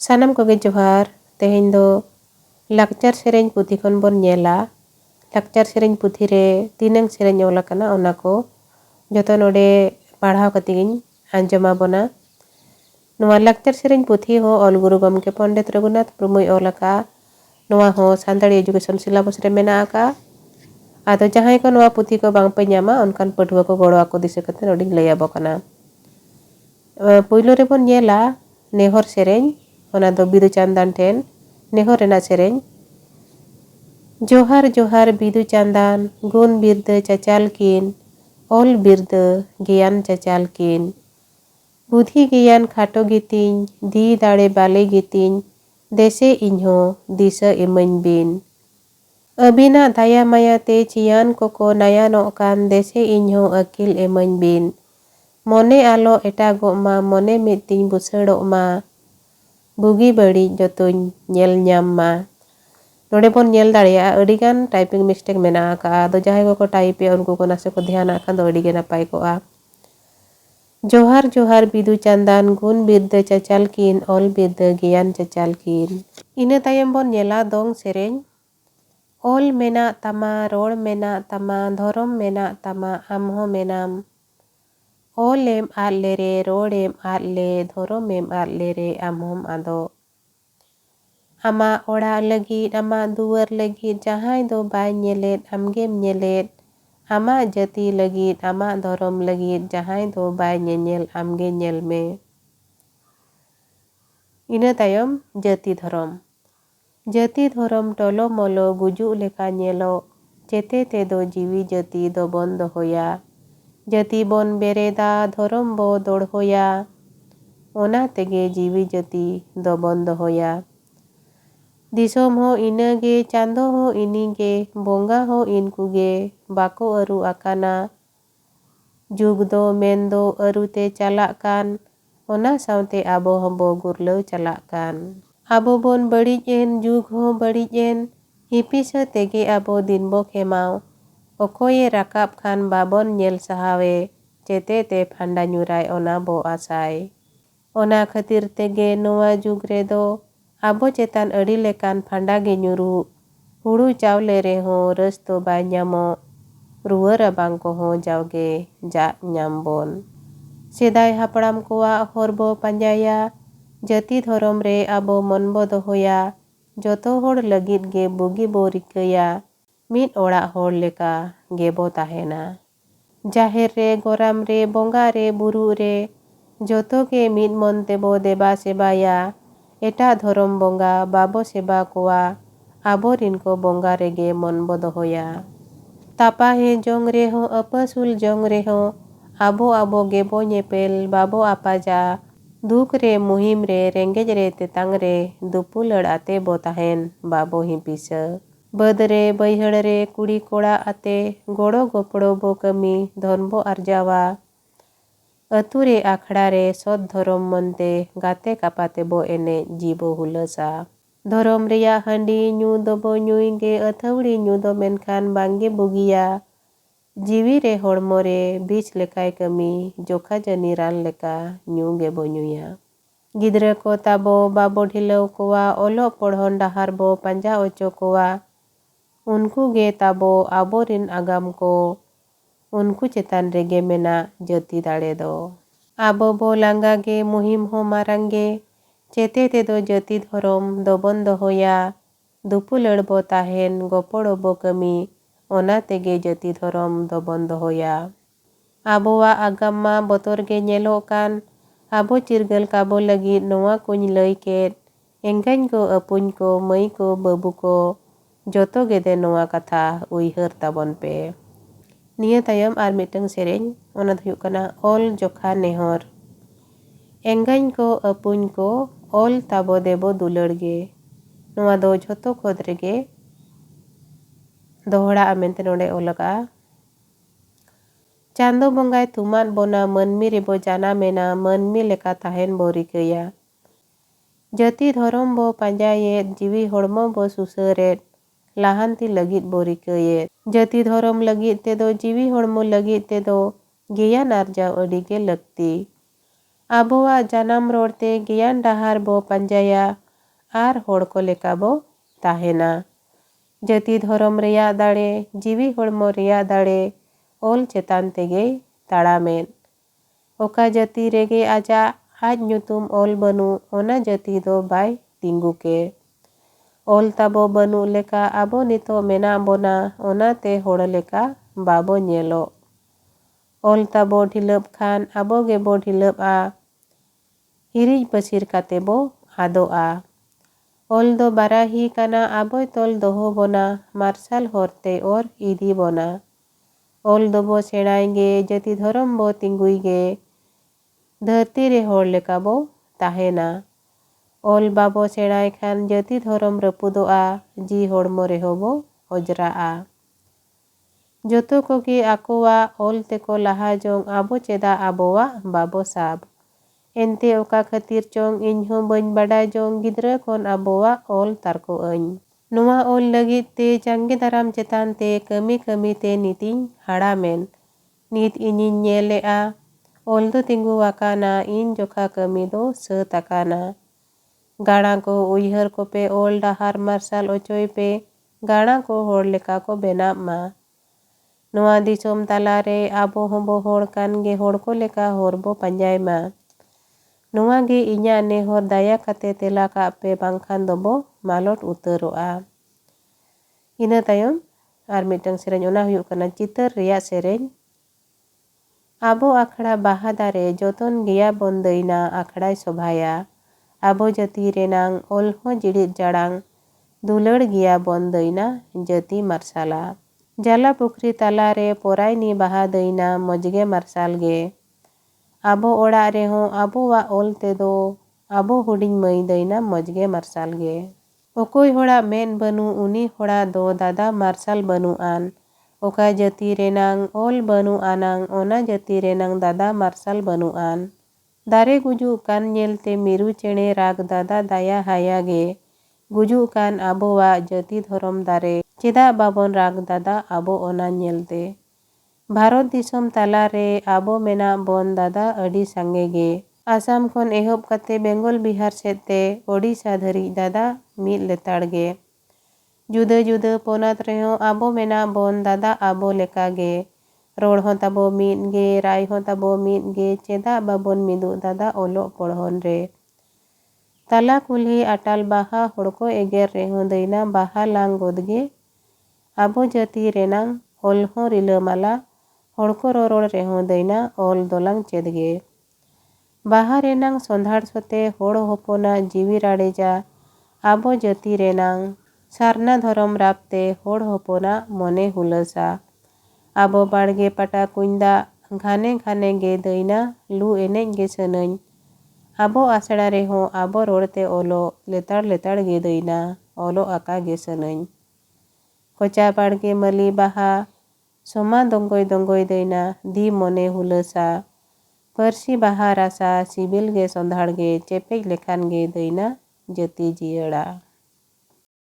सानाम कोगे जोहार तेहेñ दो लाकचार सेरेñ पुथी खन बोन नेला लाकचार सेरेñ पुथी रे तीनांग सेरेñ ओल आकाना ओना को जतो नोडे पढ़ाव कतिगिñ आंजमा बोना नोवा लाकचार सेरेñ पुथी हो ऑल गुरु गमके पंडित रघुनाथ मुर्मुय ओल आका नोवा हो सानताड़ी एजुकेशन सिलेबस रे मेना आका आदो जहां को नोवा पुथी को बांग पे ᱧᱟᱢᱟ ओनकान पढ़ुआ को गड़ो आको दिसे कते नोडिñ लay आबो कना पुइलो रे बोन नेला नेहर सेरेñ ओना दो बिदु चांदान ठेन नेहर रेना सेरेñ जोहार जोहार बिदु चांदान गुण बिरद चाचाल किन ऑल बिरद गियान चाचाल किन बुद्धि गियान खाटो गितिñ दी दाड़े बाले गितिñ देसे इन्हो दिशा इमन बिन अबिना दाया माया ते चियान कोको नया नोकान देसे इन्हो अकिल इमन बिन मोने आलो एटागो मा मोने मितिñ बुसड़ो मा बुगी बड़ी जतोñ नेल ᱧᱟᱢ मा नोडे बोन नेल दाड़िया अडिगान टाइपिंग मिस्टेक मेना आका आदो जहां को टाइप या उनको को नासे को ध्यान आखान दो अडिगे नापाय को आ जोहार जोहार बिदु चांदान गुण बिरद चाचाल किन ऑल बिरद गियान चाचाल किन इना तायम बोन नेला दोंग सेरेñ ऑल मेना तमा रोड मेना तमा धरम मेना तमा आमहो मेनाम ऑल एम आले रे रोड एम आले धरम एम आले रे आमहोम आदो आमा ओड़ा लगिद आमा दुआर लगिद जहां दो बाय नेलेद आमगेम नेलेद आमा जाति लगिद आमा धरम लगिद जहां दो बाय नेल आमगे नेल में इना तायम जाति धरम टोलो मोलो गुजु लेका नेलो चेते ते दो जीवी जाति दो बन दोहोया जाति बन बेरेदा धरम बो दोड़होया ओना तेगे जीवी जाति दो बन दोहोया दिसोम हो इनगे चांदो हो इनिगे बोंगा हो इनकुगे बाको अरु आकाना जुग दो मेन दो अरुते चलाक कान ओना सावते आबो हबो गुरलौ चलाक कान आबो बोन बड़िज एन जुग हो बड़िज एन हिपिस तेगे आबो दिन बो खेमाव ओकोये राकाब खान बाबन नेल सहावे चेते ते फांडा ᱧᱩराय ओना बो आसाय ओना खातिर तेगे नोवा जुग रे दो आबो चेतान अड़ी लेकान फांडा गे ᱧᱩᱨु हुड़ू चावले रे हो रस तो बाय ᱧᱟᱢो रुआ राबांग को हो जावगे जा ᱧᱟᱢ बोन सेदाय हापड़ाम कोवा हर बो पांजाया जाति धरम रे आबो मन बो दोहोया जतो होड़ लगिद गे बुगी बो रिकाया मिद ओड़ा होड़ लेका गेबो ताहेना जाहेर रे गोराम रे बोंगा रे बुरु रे जतो के मिद मन तेबो देबा सेबाया एटा धरम बोंगा बाबो सेबा कोवा आबो रिन को बोंगा रेगे मन बो दोहोया तापा हे जोंग रे हो अपसुल जोंग रे हो आबो आबो गेबो ñेपेल बाबो आपाजा दुख रे मुहिम रे रेंगेज रे तेतांग रे दुपुलड़ आते बो ताहेन बाबो हिपिस बद रे बैहड़ रे कुड़ी कोड़ा आते गोड़ो गोपड़ो बो कमी धन बो आरजावा अतु रे आखड़ा रे सद धरम मनते गाते कापाते बो एने जीबो हुलसा धरम रेया हंडी ᱧᱩ दबो ᱧᱩᱭगे अथवड़ी ᱧᱩ दो मेनखान बांगे बुगिया जीवी रे होड़मो रे बीच लेकाय कमी जोखा जनी रान लेका ᱧᱩ गेबो ᱧᱩया गिद्रा को ताबो बाबो ढिलव कोवा ओलो पढ़न डाहार बो पंजा ओचो कोवा उनको गे ताबो आबो रिन आगाम को उनको चेतान रेगे मेना जाति दाड़े दो आबो बो लांगा गे मुहिम हो मारांगे चेते ते दो जाति धरम दो बन दोहोया दुपुलड़ बो ताहेन गोपड़ो बो कमी ओना तेगे जाति धरम दो बन दोहोया आबोवा आगाम मा बतर गे नेलो कान आबो चिरगल काबो लगिद नोवा कुछ लई केद एंगाñ को अपुñ को मई को बाबू को जतो गेदे नोवा कथा उइहर ताबन पे निया तायम आर मिटंग सेरेñ ओना दो हुयुग कना ऑल जोखा नेहर एंगाñ को अपुñ को ऑल ताबो देबो दुलड़ गे नोवा दो झोतो खोद रेगे दोहड़ा आमेंते नोडे ओलगा चांदो बोंगाय थुमान बोना मनमी रेबो जाना मेना मनमी लेका ताहेन बो रिकाया जाति धरम बो पांजायेद जीवी होड़मो बो सुसरेद लाहांती लगिद बो रिकायेद जाति धरम लगिद ते दो जीवी होड़मो लगिद ते दो गियान आरजाव अडिगे लगती ᱟᱵᱚᱣᱟᱜ ᱡᱟᱱᱟᱢ ᱨᱚᱲᱛᱮ ᱜᱮᱭᱟᱱ ᱰᱟᱦᱟᱨ ᱵᱚ ᱯᱟᱸᱡᱟᱭᱟ ᱟᱨ ᱦᱚᱲ ᱠᱚ ᱞᱮᱠᱟ ᱵᱚ ᱛᱟᱦᱮᱱᱟ। ᱡᱟᱹᱛᱤ ᱫᱷᱚᱨᱚᱢ ᱨᱮᱭᱟᱜ ᱫᱟᱲᱮ, ᱡᱤᱣᱤ ᱦᱚᱲᱢᱚ ᱨᱮᱭᱟᱜ ᱫᱟᱲᱮ ᱚᱞ ᱪᱮᱛᱟᱱ ᱛᱮᱜᱮᱭ ᱛᱟᱲᱟᱢᱮᱫ। ᱚᱠᱟ ᱡᱟᱹᱛᱤ ᱨᱮᱜᱮ ᱟᱡᱟᱜ ᱟᱡ ᱧᱩᱛᱩᱢ ᱚᱞ ᱵᱟᱹᱱᱩᱜ ᱚᱱᱟ ᱡᱟᱹᱛᱤ ᱫᱚ ᱵᱟᱭ ᱛᱤᱸᱜᱩ ᱠᱮ। ᱚᱞ ᱛᱟᱵᱚ ᱵᱟᱹᱱᱩᱜ ᱞᱮᱠᱟ ᱟᱵᱚ ᱱᱤᱛᱚᱜ ᱢᱮᱱᱟᱜ ᱵᱚᱱᱟ ᱚᱱᱟᱛᱮ ᱦᱚᱲ ᱞᱮᱠᱟ ᱵᱟᱵᱚ ᱧᱮᱞᱚᱜ। ᱚᱞ ᱛᱟᱵᱚ ᱰᱷᱤᱞᱟᱹᱜ ᱠᱷᱟᱱ ᱟᱵᱚ ᱜᱮᱵᱚ ᱰᱷᱤᱞᱟᱹᱜᱼᱟ, ᱦᱤᱨᱤᱡ ᱯᱟᱹᱥᱤᱨ ᱠᱟᱛᱮ ᱵᱚ ᱟᱫᱚᱜᱼᱟ। ᱚᱞ ᱫᱚ ᱵᱟᱨᱟᱦᱤ ᱠᱟᱱᱟ ᱟᱵᱚᱭ ᱛᱚᱞ ᱫᱚᱦᱚ ᱵᱚᱱᱟ, ᱢᱟᱨᱥᱟᱞ ᱦᱚᱨᱛᱮ ᱚᱨ ᱤᱫᱤ ᱵᱚᱱᱟ। ᱚᱞ ᱫᱚᱵᱚ ᱥᱮᱬᱟᱭ ᱜᱮ, ᱡᱟᱹᱛᱤ ᱫᱷᱚᱨᱚᱢ ᱵᱚ ᱛᱤᱸᱜᱩᱭ ᱜᱮ, ᱫᱷᱟᱹᱨᱛᱤ ᱨᱮ ᱦᱚᱲ ᱞᱮᱠᱟ ᱵᱚ ᱛᱟᱦᱮᱱᱟ। ᱚᱞ ᱵᱟᱵᱚ ᱥᱮᱬᱟᱭ ᱠᱷᱟᱱ ᱡᱟᱹᱛᱤ ᱫᱷᱚᱨᱚᱢ ᱨᱟᱹᱯᱩᱫᱚᱜᱼᱟ, ᱡᱤᱣᱤ ᱦᱚᱲᱢᱚ ᱨᱮᱦᱚᱸ ᱵᱚ ᱚᱸᱡᱽᱨᱟᱜᱼᱟ। ᱡᱚᱛᱚ ᱠᱚᱜᱮ ᱟᱠᱚᱣᱟᱜ ᱚᱞ ᱛᱮᱠᱚ ᱞᱟᱦᱟ ᱡᱚᱝ ᱟᱵᱚ ᱪᱮᱫᱟᱜ ᱟᱵᱚᱣᱟᱜ ᱵᱟᱵᱚ ᱥᱟᱵ? ᱮᱱᱛᱮ ᱚᱠᱟ ᱠᱷᱟᱹᱛᱤᱨ ᱪᱚᱝ ᱤᱧᱦᱚᱸ ᱵᱟᱹᱧ ᱵᱟᱰᱟᱭ ᱡᱚᱝ ᱜᱤᱫᱽᱨᱟᱹ ᱠᱷᱚᱱ ᱟᱵᱚᱣᱟᱜ ᱚᱞ ᱛᱟᱨᱠᱚᱜ ᱟᱹᱧ। ᱱᱚᱣᱟ ᱚᱞ ᱞᱟᱹᱜᱤᱫ ᱛᱮ ᱡᱟᱸᱜᱮ ᱫᱟᱨᱟᱢ ᱪᱮᱛᱟᱱ ᱛᱮ ᱠᱟᱹᱢᱤ ᱠᱟᱹᱢᱤᱛᱮ ᱱᱤᱛᱤᱧ ᱦᱟᱲᱟᱢᱮᱱ। ᱱᱤᱛ ᱤᱧᱤᱧ ᱧᱮᱞᱮᱜᱼᱟ ᱚᱞ ᱫᱚ ᱛᱤᱸᱜᱩ ᱟᱠᱟᱱᱟ, ᱤᱧ ᱡᱚᱠᱷᱟ ᱠᱟᱹᱢᱤ ᱫᱚ ᱥᱟᱹᱛ ᱟᱠᱟᱱᱟ। ᱜᱟᱬᱟ ᱠᱚ ᱩᱭᱦᱟᱹᱨ ᱠᱚᱯᱮ, ᱚᱞ ᱰᱟᱦᱟᱨ ᱢᱟᱨᱥᱟᱞ ᱚᱪᱚᱭ ᱯᱮ, ᱜᱟᱬᱟ ᱠᱚ ᱦᱚᱲ ᱞᱮᱠᱟ ᱠᱚ ᱵᱮᱱᱟᱜ ᱢᱟ। ᱱᱚᱣᱟ ᱫᱤᱥᱚᱢ ᱛᱟᱞᱟᱨᱮ ᱟᱵᱚ ᱦᱚᱸᱵᱚ ᱦᱚᱲ ᱠᱟᱱ ᱜᱮ ᱦᱚᱲ ko ᱞᱮᱠᱟ ᱦᱚᱨ ᱵᱚ ᱯᱟᱸᱡᱟᱭ ᱢᱟ। ᱱᱚᱣᱟ ᱜᱮ ᱤᱧᱟᱹᱜ ᱱᱮᱦᱚᱨ, ᱫᱟᱭᱟ ᱠᱟᱛᱮ ᱛᱮᱞᱟ ᱠᱟᱜ ᱯᱮ ᱵᱟᱝᱠᱷᱟᱱ ᱫᱚᱵᱚ ᱢᱟᱞᱚᱴ ᱩᱛᱟᱹᱨᱚᱜᱼᱟ। ᱤᱱᱟᱹ ᱛᱟᱭᱚᱢ ᱟᱨ ᱢᱤᱫᱴᱟᱝ ᱥᱮᱨᱮᱧ, ᱚᱱᱟ ᱦᱩᱭᱩᱜ ᱠᱟᱱᱟ ᱪᱤᱛᱟᱹᱨ ᱨᱮᱭᱟᱜ ᱥᱮᱨᱮᱧ। ᱟᱵᱚ ᱟᱠᱷᱲᱟ ᱵᱟᱦᱟ ᱫᱟᱨᱮ ᱡᱚᱛᱚᱱ ᱜᱮᱭᱟ ᱵᱚᱱ ᱫᱟᱹᱭᱱᱟ ᱟᱠᱷᱲᱟᱭ ᱥᱚᱵᱷᱟᱭᱟ। ᱟᱵᱚ ᱡᱟᱹᱛᱤ ᱨᱮᱱᱟᱝ ᱚᱞ ᱦᱚᱸ ᱡᱤᱲᱤᱫ ᱡᱟᱲᱟᱝ ᱫᱩᱞᱟᱹᱲ ᱜᱮᱭᱟ ᱵᱚᱱ ᱫᱟᱹᱭᱱᱟ ᱡᱟᱹᱛᱤ ᱢᱟᱨᱥᱟᱞᱟ। ᱡᱟᱞᱟ ᱯᱩᱠᱷᱨᱤ ᱛᱟᱞᱟᱨᱮ ᱯᱚᱨᱟᱭᱱᱤ ᱵᱟᱦᱟ ᱫᱟᱹᱭᱱᱟ ᱢᱚᱡᱽᱜᱮ ᱢᱟᱨᱥᱟᱞ ᱜᱮ। ᱟᱵᱚ ᱚᱲᱟᱜ ᱨᱮᱦᱚᱸ ᱟᱵᱚᱣᱟᱜ ᱚᱞ ᱛᱮᱫᱚ ᱟᱵᱚ ᱦᱩᱰᱤᱧ ᱢᱟᱹᱭ ᱫᱟᱹᱭᱱᱟ ᱢᱚᱡᱽᱜᱮ ᱢᱟᱨᱥᱟᱞ ᱜᱮ। ᱚᱠᱚᱭ ᱦᱚᱲᱟᱜ ᱢᱮᱫ ᱵᱟᱹᱱᱩᱜ ᱩᱱᱤ ᱦᱚᱲᱟᱜ ᱫᱚ ᱫᱟᱫᱟ ᱢᱟᱨᱥᱟᱞ ᱵᱟᱹᱱᱩᱜ ᱟᱱ। ᱚᱠᱟ ᱡᱟᱹᱛᱤ ᱨᱮᱱᱟᱝ ᱚᱞ ᱵᱟᱹᱱᱩᱜ ᱟᱱᱟᱝ ᱚᱱᱟ ᱡᱟᱹᱛᱤ ᱨᱮᱱᱟᱝ দাদা ᱢᱟᱨᱥᱟᱞ ᱵᱟᱹᱱᱩᱜ ᱟᱱ। ᱫᱟᱨᱮ ᱜᱩᱡᱩᱜ ᱠᱟᱱ ᱧᱮᱞᱛᱮ ᱢᱤᱨᱩ ᱪᱮᱬᱮ ᱨᱟᱜᱽ ᱫᱟᱫᱟ ᱫᱟᱭᱟ ᱦᱟᱭᱟ ᱜᱮ। ᱜᱩᱡᱩᱜ ᱠᱟᱱ ᱟᱵᱚᱣᱟᱜ ᱡᱟᱹᱛᱤ ᱫᱷᱚᱨᱚᱢ ᱫᱟᱨᱮ ᱪᱮᱫᱟᱜ ᱵᱟᱵᱚᱱ ᱨᱟᱜᱽ ᱫᱟᱫᱟ ᱟᱵᱚ ᱚᱱᱟ ᱧᱮᱞᱛᱮ? ᱵᱷᱟᱨᱚᱛ ᱫᱤᱥᱚᱢ ᱛᱟᱞᱟᱨᱮ ᱟᱵᱚ ᱢᱮᱱᱟᱜ ᱵᱚᱱ ᱫᱟᱫᱟ ᱟᱹᱰᱤ ᱥᱟᱸᱜᱮ ᱜᱮ। ᱟᱥᱟᱢ ᱠᱷᱚᱱ ᱮᱦᱚᱵ ᱠᱟᱛᱮ ᱵᱮᱝᱜᱚᱞ ᱵᱤᱦᱟᱨ ᱥᱮᱫ ᱛᱮ ᱳᱰᱤᱥᱟ ᱫᱷᱟᱹᱨᱤᱡ ᱫᱟᱫᱟ ᱢᱤᱫ ᱞᱮᱛᱟᱲ ᱜᱮ। ᱡᱩᱫᱟᱹ ᱡᱩᱫᱟᱹ ᱯᱚᱱᱚᱛ ᱨᱮᱦᱚᱸ ᱟᱵᱚ ᱢᱮᱱᱟᱜ ᱵᱚᱱ ᱫᱟᱫᱟ ᱟᱵᱚ ᱞᱮᱠᱟ ᱜᱮ। ᱨᱚᱲ ᱦᱚᱸ ᱛᱟᱵᱚ ᱢᱤᱫ ᱜᱮ, ᱨᱟᱭ ᱦᱚᱸ ᱛᱟᱵᱚ ᱢᱤᱫ ᱜᱮ, ᱪᱮᱫᱟᱜ ᱵᱟᱵᱚᱱ ᱢᱤᱫᱚᱜ ᱫᱟᱫᱟ ᱚᱞᱚᱜ ᱯᱚᱲᱦᱚᱱ ᱨᱮ? ᱛᱟᱞᱟ ᱠᱩᱞᱦᱤ ᱟᱴᱟᱞ ᱵᱟᱦᱟ ᱦᱚᱲ ᱠᱚ ᱮᱜᱮᱨ ᱨᱮᱦᱚᱸ ᱫᱟᱹᱭᱱᱟ ᱵᱟᱦᱟ ᱞᱟᱝ ᱜᱚᱫ ᱜᱮ। ᱟᱵᱚ ᱡᱟᱹᱛᱤ ᱨᱮᱱᱟᱝ ᱚᱞ ᱦᱚᱸ ᱨᱤᱞᱟᱹᱢᱟᱞᱟ, ᱦᱚᱲ ko ᱨᱚᱨᱚᱲ ᱨᱮᱦᱚᱸ ᱫᱟᱹᱭᱱᱟ ᱚᱞ ᱫᱚᱞᱟᱝ ᱪᱮᱫ ᱜᱮ। ᱵᱟᱦᱟ ᱨᱮᱱᱟᱝ ᱥᱚᱸᱫᱷᱟᱲ ᱥᱚᱛᱮ ᱦᱚᱲ ᱦᱚᱯᱚᱱᱟᱜ ᱡᱤᱣᱤ ᱨᱟᱲᱮᱡᱟ। ᱟᱵᱚ ᱡᱟᱹᱛᱤ ᱨᱮᱱᱟᱝ ᱥᱟᱨᱱᱟ ᱫᱷᱚᱨᱚᱢ ᱨᱟᱵᱽᱛᱮ ᱦᱚᱲ ᱦᱚᱯᱚᱱᱟᱜ ᱢᱚᱱᱮ ᱦᱩᱞᱟᱹᱥᱟ। ᱟᱵᱚ ᱵᱟᱲᱜᱮ ᱯᱟᱴᱟ ᱠᱩᱧ ᱫᱟᱜ ᱜᱷᱟᱱᱮ ᱜᱷᱟᱱᱮ ᱜᱮ ᱫᱟᱹᱭᱱᱟ ᱞᱩ ᱮᱱᱮᱡ ᱜᱮ ᱥᱟᱹᱱᱟᱹᱧ। ᱟᱵᱚ ᱟᱥᱲᱟ ᱨᱮᱦᱚᱸ ᱟᱵᱚ ᱨᱚᱲᱛᱮ ᱚᱞᱚᱜ ᱞᱮᱛᱟᱲ ᱞᱮᱛᱟᱲ ᱜᱮ ᱫᱟᱹᱭᱱᱟ ᱚᱞᱚᱜ ᱟᱠᱟ ᱜᱮ ᱥᱟᱹᱱᱟᱹᱧ। ᱠᱚᱪᱟ ᱵᱟᱲᱜᱮ ᱢᱟᱹᱞᱤ ᱵᱟᱦᱟ ᱥᱚᱢᱟ ᱫᱚᱸᱜᱚᱭ ᱫᱚᱸᱜᱚᱭ ᱫᱟᱹᱭᱱᱟ ᱫᱤ ᱢᱚᱱᱮ ᱦᱩᱞᱟᱹᱥᱟ। ᱯᱟᱹᱨᱥᱤ ᱵᱟᱦᱟ ᱨᱟᱥᱟ ᱥᱤᱵᱤᱞ ᱜᱮ ᱥᱚᱸᱫᱷᱟᱲ ᱜᱮ ᱪᱮᱯᱮᱡ ᱞᱮᱠᱷᱟᱱ ᱜᱮ ᱫᱟᱹᱭᱱᱟ ᱡᱟᱹᱛᱤ ᱡᱤᱭᱟᱹᱲᱟ।